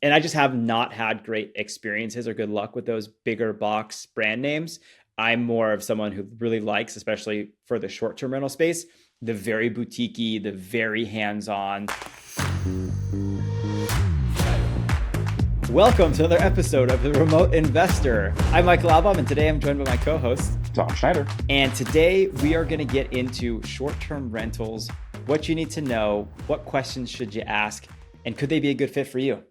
And I just have not had great experiences or good luck with those bigger box brand names. I'm more of someone who really likes, especially for the short term rental space, the very boutiquey, the very hands on. Welcome to another episode of The Remote Investor. I'm Michael Albom, and today I'm joined by my co-host, Tom Schneider. And today we are going to get into short-term rentals, what you need to know, what questions should you ask, and could they be a good fit for you?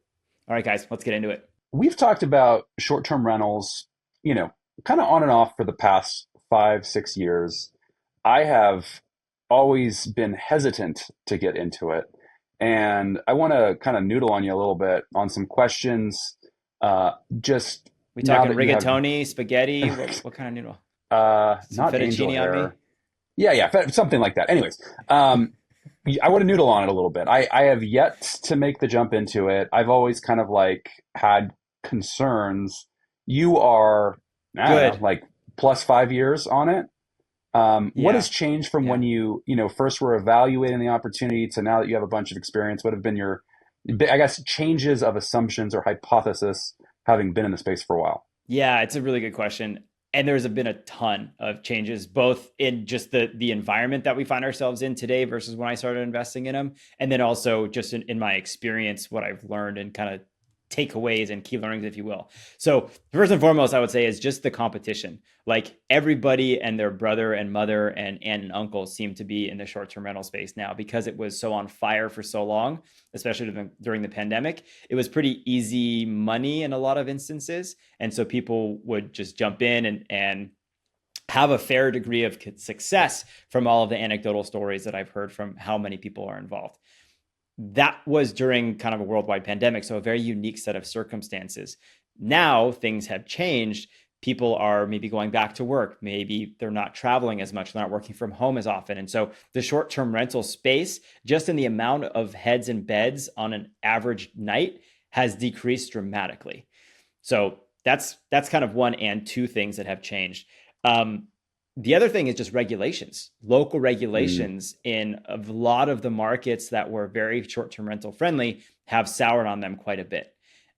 All right, guys, let's get into it. We've talked about short-term rentals, kind of on and off for the past 5, 6 years. I have always been hesitant to get into it. And I want to kind of noodle on you a little bit on some questions. Just We now talking that you have, rigatoni, spaghetti? What kind of noodle? Some not angel fettuccine on me? hair. Yeah, something like that. Anyways, I want to noodle on it a little bit. I have yet to make the jump into it. I've always kind of like had concerns. You are, I don't know, Good. like plus 5 years on it. What Yeah, has changed from yeah. when you first were evaluating the opportunity to now that you have a bunch of experience? What have been your, I guess, changes of assumptions or hypothesis having been in the space for a while? Yeah, it's a really good question. And there's been a ton of changes, both in just the environment that we find ourselves in today versus when I started investing in them. And then also just in my experience, what I've learned and kind of takeaways and key learnings, if you will. So first and foremost, I would say is just the competition. Like everybody and their brother and mother and aunt and uncle seem to be in the short-term rental space now because it was so on fire for so long, especially during the pandemic. It was pretty easy money in a lot of instances. And so people would just jump in and have a fair degree of success from all of the anecdotal stories that I've heard from how many people are involved. That was during kind of a worldwide pandemic, so a very unique set of circumstances. Now things have changed. People are maybe going back to work. Maybe they're not traveling as much. They're not working from home as often. And so the short term rental space, just in the amount of heads and beds on an average night, has decreased dramatically. So that's kind of one and two things that have changed. The other thing is just regulations, local Mm. regulations in a lot of the markets that were very short-term rental friendly have soured on them quite a bit.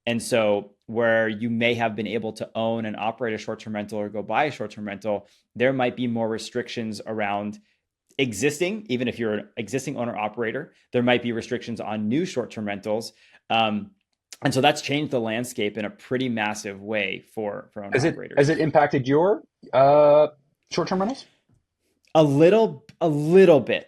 And so where you may have been able to own and operate a short-term rental or go buy a short-term rental, there might be more restrictions around existing, even if you're an existing owner operator, there might be restrictions on new short-term rentals. And so that's changed the landscape in a pretty massive way for owner Has operators. it impacted your uh, short-term rentals? A little bit.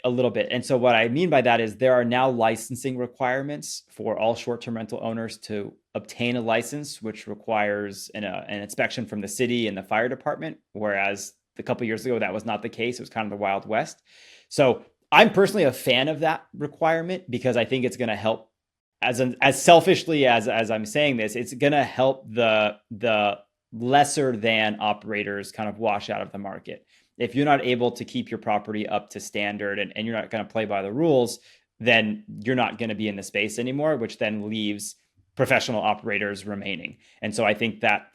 And so what I mean by that is there are now licensing requirements for all short-term rental owners to obtain a license, which requires an inspection from the city and the fire department. Whereas a couple of years ago, that was not the case. It was kind of the Wild West. So I'm personally a fan of that requirement because I think it's going to help as selfishly as I'm saying this, it's going to help the lesser than operators kind of wash out of the market. If you're not able to keep your property up to standard and you're not going to play by the rules, then you're not going to be in the space anymore, which then leaves professional operators remaining. And so I think that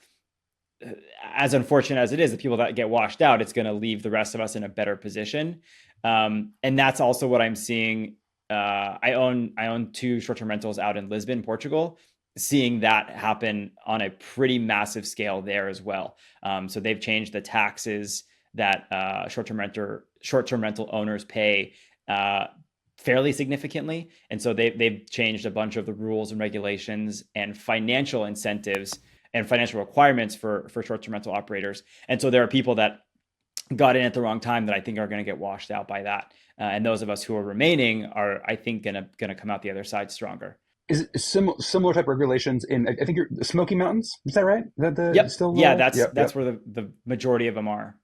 as unfortunate as it is, the people that get washed out, it's going to leave the rest of us in a better position. And that's also what I'm seeing. I own two short-term rentals out in Lisbon, Portugal. Seeing that happen on a pretty massive scale there as well. So they've changed the taxes that short-term rental owners pay fairly significantly, and so they've changed a bunch of the rules and regulations and financial incentives and financial requirements for short-term rental operators. And so there are people that got in at the wrong time that I think are going to get washed out by that. And those of us who are remaining are, I think, gonna come out the other side stronger. Is it similar type regulations in, I think you're the Smoky Mountains? Is that right? Is that the Yep. still Yeah, the that's yep, that's yep. where the majority of them are.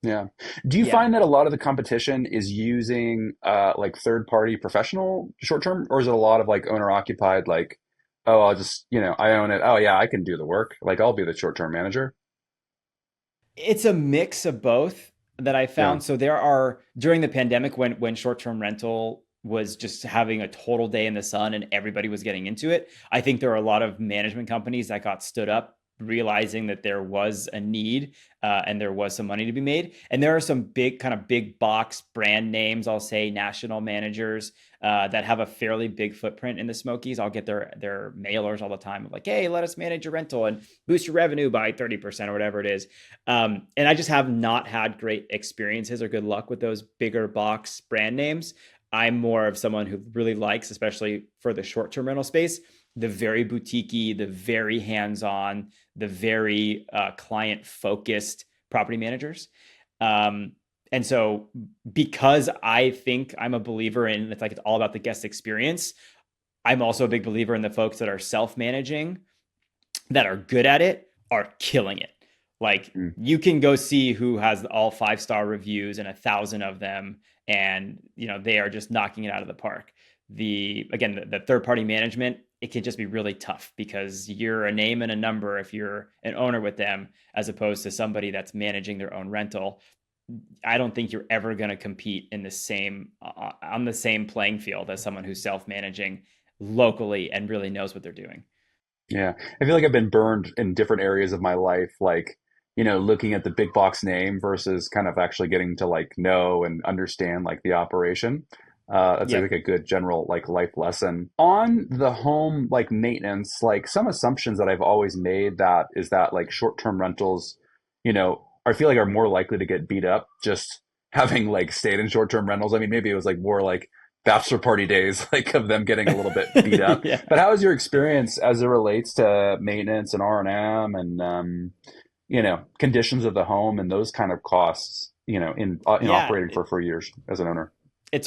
Yeah. Do you Yeah. find that a lot of the competition is using like third party professional short term, or is it a lot of like owner occupied, like, oh, I'll just, I own it. Oh yeah, I can do the work. Like I'll be the short term manager. It's a mix of both that I Yeah. found. So there are during the pandemic when short-term rental was just having a total day in the sun and everybody was getting into it. I think there are a lot of management companies that got stood up realizing that there was a need and there was some money to be made. And there are some big kind of big box brand names, I'll say national managers that have a fairly big footprint in the Smokies. I'll get their mailers all the time of like, hey, let us manage your rental and boost your revenue by 30% or whatever it is. And I just have not had great experiences or good luck with those bigger box brand names. I'm more of someone who really likes, especially for the short term rental space, the very boutiquey, the very hands on, the very client focused property managers. Um, and so, because I think I'm a believer in it's like it's all about the guest experience, I'm also a big believer in the folks that are self managing that are good at it are killing it. Like Mm. you can go see who has all 5-star reviews and 1,000 of them, and they are just knocking it out of the park. The third party management, it can just be really tough because you're a name and a number if you're an owner with them, as opposed to somebody that's managing their own rental. I don't think you're ever going to compete in the same on the same playing field as someone who's self managing locally and really knows what they're doing. Yeah. I feel like I've been burned in different areas of my life, like, looking at the big box name versus kind of actually getting to like know and understand like the operation. That's I think Yep. a good general like life lesson. On the home like maintenance, like some assumptions that I've always made that is that like short-term rentals, I feel like are more likely to get beat up just having like stayed in short-term rentals. I mean, maybe it was like more like bachelor party days, like of them getting a little bit beat up. Yeah. But how is your experience as it relates to maintenance and R&M and conditions of the home and those kind of costs, in Yeah. operating for years as an owner? Yeah.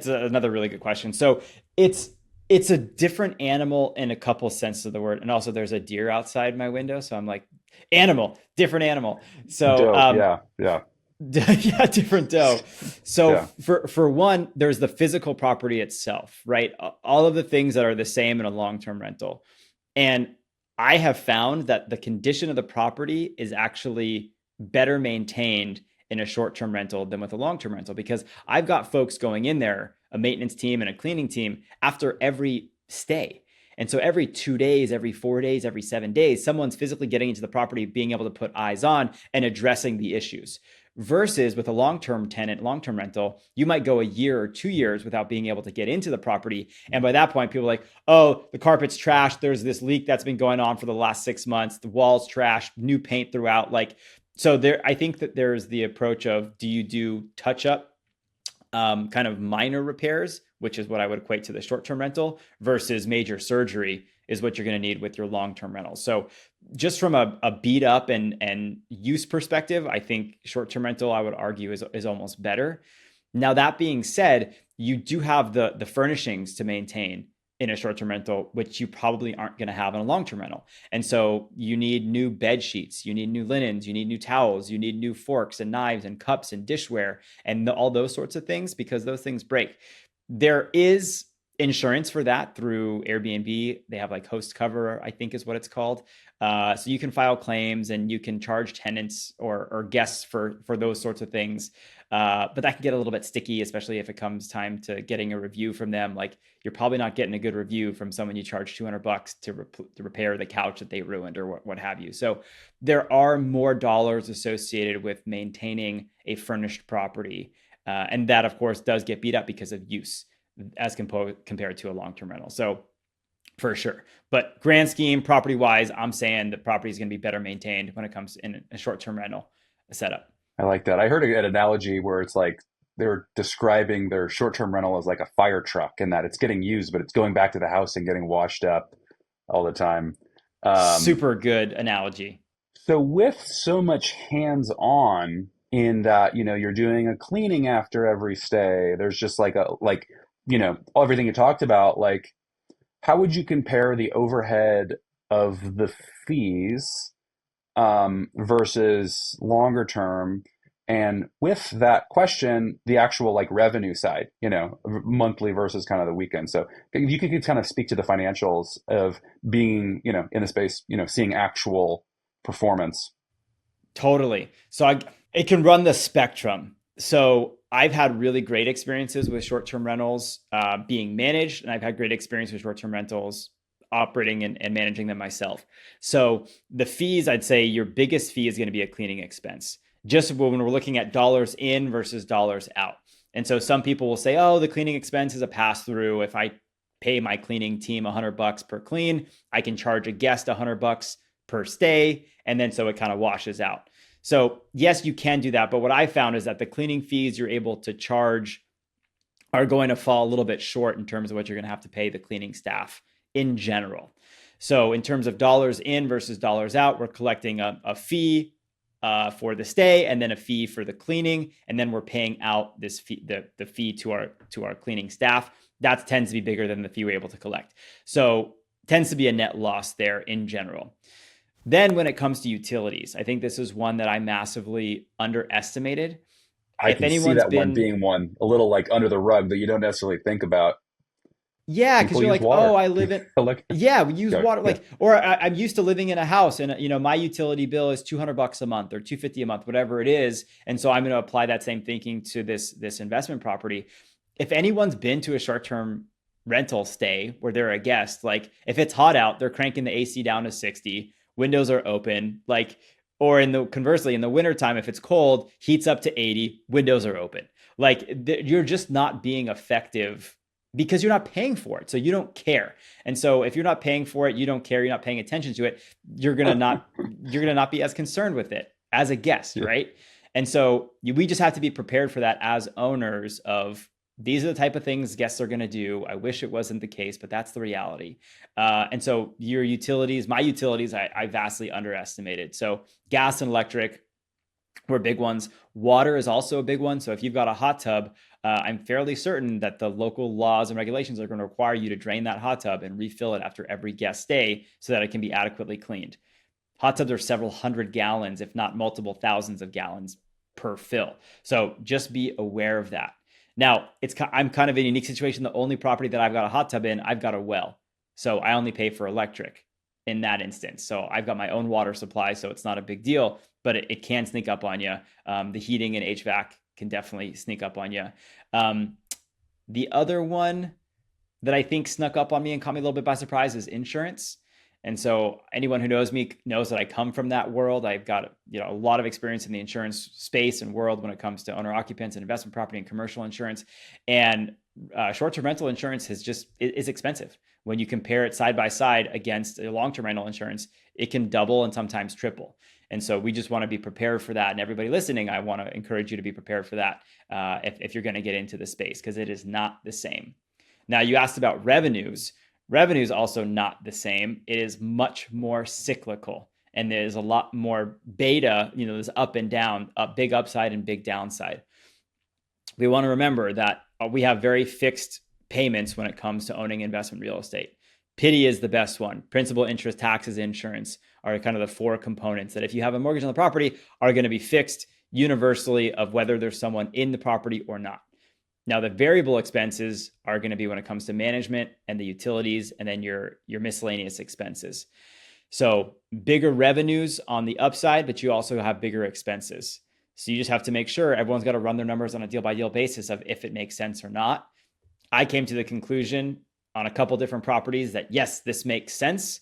Another really good question. So it's it's a different animal in a couple senses of the word. And also there's a deer outside my window. So I'm like, animal, different animal. So Doe. Yeah. Yeah. yeah, different dough. So Yeah. for one, there's the physical property itself, right? All of the things that are the same in a long-term rental. And I have found that the condition of the property is actually better maintained in a short-term rental than with a long-term rental because I've got folks going in there, a maintenance team and a cleaning team after every stay. And so every 2 days, every 4 days, every 7 days, someone's physically getting into the property, being able to put eyes on and addressing the issues. Versus with a long term tenant, long term rental, you might go a year or 2 years without being able to get into the property. And by that point, people are like, oh, the carpet's trashed. There's this leak that's been going on for the last 6 months. The wall's trashed, new paint throughout. Like, so I think that there's the approach of do you do touch up kind of minor repairs, which is what I would equate to the short term rental, versus major surgery is what you're going to need with your long term rental. So, just from a beat up and use perspective, I think short term rental, I would argue, is almost better. Now, that being said, you do have the furnishings to maintain in a short term rental, which you probably aren't going to have in a long term rental. And so you need new bed sheets, you need new linens, you need new towels, you need new forks and knives and cups and dishware and all those sorts of things because those things break. There is insurance for that through Airbnb. They have like host cover, I think is what it's called. So you can file claims and you can charge tenants or guests for those sorts of things. But that can get a little bit sticky, especially if it comes time to getting a review from them. Like you're probably not getting a good review from someone you charge $200 to repair the couch that they ruined or what have you. So there are more dollars associated with maintaining a furnished property. And that, of course, does get beat up because of use as compared to a long-term rental. So for sure. But grand scheme, property wise, I'm saying the property is going to be better maintained when it comes in a short-term rental setup. I like that. I heard an analogy where it's like they were describing their short-term rental as like a fire truck and that it's getting used, but it's going back to the house and getting washed up all the time. Um, Super good analogy. so with so much hands-on in that, you're doing a cleaning after every stay, there's just everything you talked about, like how would you compare the overhead of the fees versus longer term? And with that question, the actual like revenue side, monthly versus kind of the weekend. So if you could kind of speak to the financials of being, in the space, seeing actual performance. Totally. It can run the spectrum. So I've had really great experiences with short-term rentals being managed, and I've had great experience with short-term rentals operating and managing them myself. So the fees, I'd say your biggest fee is going to be a cleaning expense, just when we're looking at dollars in versus dollars out. And so some people will say, oh, the cleaning expense is a pass through. If I pay my cleaning team $100 per clean, I can charge a guest $100 per stay. And then so it kind of washes out. So yes, you can do that. But what I found is that the cleaning fees you're able to charge are going to fall a little bit short in terms of what you're going to have to pay the cleaning staff in general. So in terms of dollars in versus dollars out, we're collecting a fee for the stay and then a fee for the cleaning, and then we're paying out this fee, the fee to our cleaning staff. That tends to be bigger than the fee we're able to collect. So tends to be a net loss there in general. Then when it comes to utilities, I think this is one that I massively underestimated. I If can see anyone's that one been being one a little like under the rug that you don't necessarily think about. Yeah, because People you're use like, oh, water. I live in. Like, Yeah, we use water. yeah. Like, or I'm used to living in a house, and my utility bill is $200 a month or $250 a month, whatever it is. And so I'm going to apply that same thinking to this investment property. If anyone's been to a short term rental stay where they're a guest, like if it's hot out, they're cranking the AC down to 60, windows are open, like, or in the conversely in the wintertime, if it's cold, heats up to 80, windows are open. Like you're just not being effective because you're not paying for it. So you don't care. And so if you're not paying for it, you don't care, you're not paying attention to it, you're going to not be as concerned with it as a guest, Yeah. right? And so we just have to be prepared for that as owners of these are the type of things guests are going to do. I wish it wasn't the case, but that's the reality. And so your utilities, my utilities, I vastly underestimated. So gas and electric were big ones. Water is also a big one. So if you've got a hot tub, I'm fairly certain that the local laws and regulations are going to require you to drain that hot tub and refill it after every guest stay so that it can be adequately cleaned. Hot tubs are several hundred gallons, if not multiple thousands of gallons per fill. So just be aware of that. Now, I'm kind of in a unique situation. The only property that I've got a hot tub in, I've got a well. So I only pay for electric in that instance. So I've got my own water supply, so it's not a big deal, but it can sneak up on you. The heating and HVAC can definitely sneak up on you. Um, the other one that I think snuck up on me and caught me a little bit by surprise is insurance. And so anyone who knows me knows that I come from that world. I've got a lot of experience in the insurance space and world when it comes to owner occupants and investment property and commercial insurance. And short-term rental insurance is expensive. When you compare it side by side against a long-term rental insurance, it can double and sometimes triple. And so we just want to be prepared for that. And everybody listening, I want to encourage you to be prepared for that if you're going to get into the space, because it is not the same. Now, you asked about revenues. Revenue is also not the same. It is much more cyclical, and there's a lot more beta. There's up and down, big upside and big downside. We want to remember that we have very fixed payments when it comes to owning investment real estate. PITI is the best one. Principal, interest, taxes, insurance are kind of the four components that if you have a mortgage on the property are going to be fixed universally of whether there's someone in the property or not. Now, the variable expenses are going to be when it comes to management and the utilities, and then your miscellaneous expenses. So bigger revenues on the upside, but you also have bigger expenses. So you just have to make sure everyone's got to run their numbers on a deal by deal basis of if it makes sense or not. I came to the conclusion on a couple different properties that yes, this makes sense.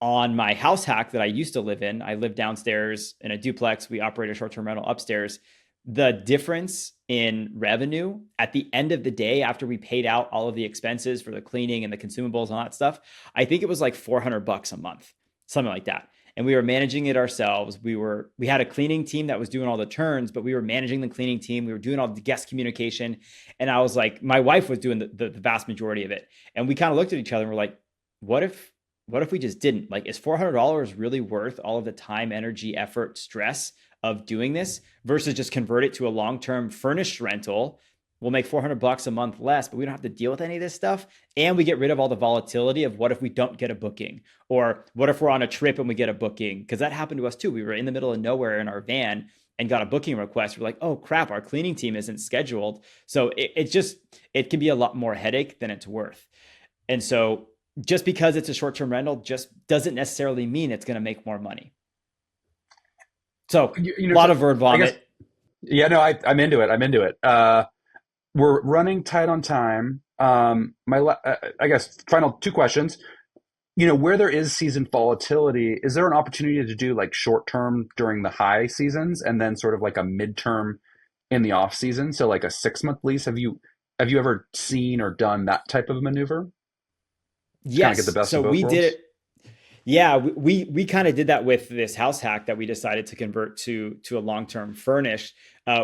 On my house hack that I used to live in, I lived downstairs in a duplex. We operate a short-term rental upstairs. The difference in revenue at the end of the day, after we paid out all of the expenses for the cleaning and the consumables and all that stuff, I think it was like $400 a month, something like that. And we were managing it ourselves. We had a cleaning team that was doing all the turns, but we were managing the cleaning team. We were doing all the guest communication. And I was like, my wife was doing the vast majority of it. And we kind of looked at each other and we're like, what if we just didn't? Like, is $400 really worth all of the time, energy, effort, stress of doing this versus just convert it to a long-term furnished rental? We'll make $400 a month less, but we don't have to deal with any of this stuff. And we get rid of all the volatility of what if we don't get a booking, or what if we're on a trip and we get a booking? Because that happened to us too. We were in the middle of nowhere in our van and got a booking request. We're like, oh crap, our cleaning team isn't scheduled. So it can be a lot more headache than it's worth. And so just because it's a short-term rental just doesn't necessarily mean it's going to make more money. So a lot of word I guess, vomit. yeah, no, I'm into it. I'm into it. We're running tight on time. I guess final two questions. where there is season volatility, is there an opportunity to do like short term during the high seasons and then sort of like a midterm in the off season? So like a 6 month lease. Have you ever seen or done that type of maneuver to kind of get the Yes. best So of both we did worlds? it. Yeah, we kind of did that with this house hack that we decided to convert to a long-term furnished.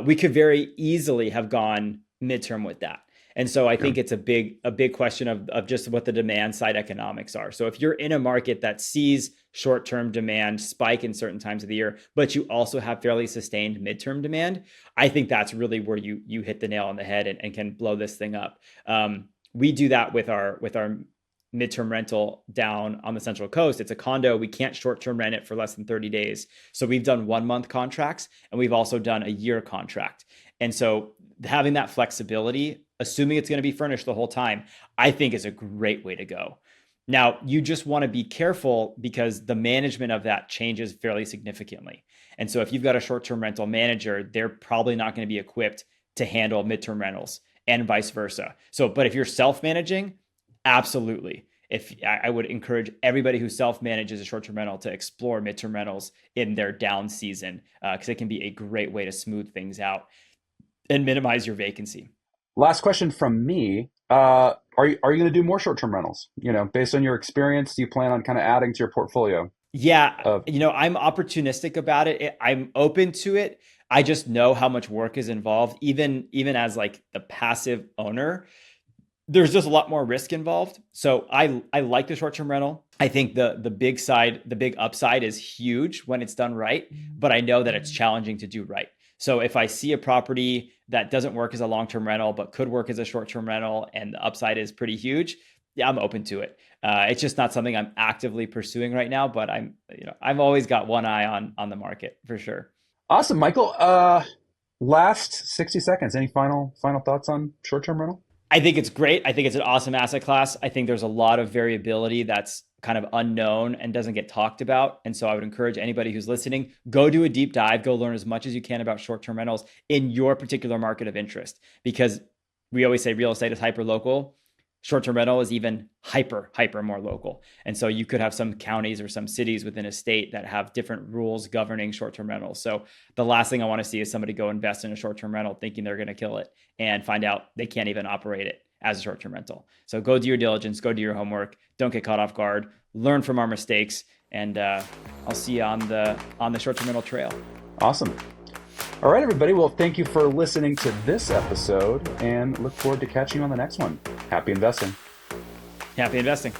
We could very easily have gone midterm with that. And so I Yeah. think it's a big question of just what the demand side economics are. So if you're in a market that sees short-term demand spike in certain times of the year, but you also have fairly sustained midterm demand, I think that's really where you hit the nail on the head and can blow this thing up. We do that with our midterm rental down on the Central Coast. It's a condo. We can't short term rent it for less than 30 days. So we've done 1 month contracts and we've also done a year contract. And so having that flexibility, assuming it's going to be furnished the whole time, I think is a great way to go. Now, you just want to be careful because the management of that changes fairly significantly. And so if you've got a short term rental manager, they're probably not going to be equipped to handle midterm rentals and vice versa. So, but if you're self managing, absolutely. If I would encourage everybody who self manages a short term rental to explore midterm rentals in their down season because it can be a great way to smooth things out and minimize your vacancy. Last question from me. Are you going to do more short term rentals? Based on your experience, do you plan on kind of adding to your portfolio Yeah, of? I'm opportunistic about it. I'm open to it. I just know how much work is involved, even as like the passive owner. There's just a lot more risk involved. So I like the short term rental. I think the big upside is huge when it's done right, but I know that it's challenging to do right. So if I see a property that doesn't work as a long term rental but could work as a short term rental and the upside is pretty huge, yeah, I'm open to it. It's just not something I'm actively pursuing right now, but I've always got one eye on the market for sure. Awesome, Michael. Last 60 seconds. Any final thoughts on short term rental? I think it's great. I think it's an awesome asset class. I think there's a lot of variability that's kind of unknown and doesn't get talked about. And so I would encourage anybody who's listening, go do a deep dive, go learn as much as you can about short-term rentals in your particular market of interest. Because we always say real estate is hyper local. Short-term rental is even hyper more local. And so you could have some counties or some cities within a state that have different rules governing short-term rentals. So the last thing I want to see is somebody go invest in a short-term rental thinking they're going to kill it and find out they can't even operate it as a short-term rental. So go do your diligence, go do your homework, don't get caught off guard, learn from our mistakes, and I'll see you on the short-term rental trail. Awesome. All right, everybody. Well, thank you for listening to this episode and look forward to catching you on the next one. Happy investing. Happy investing.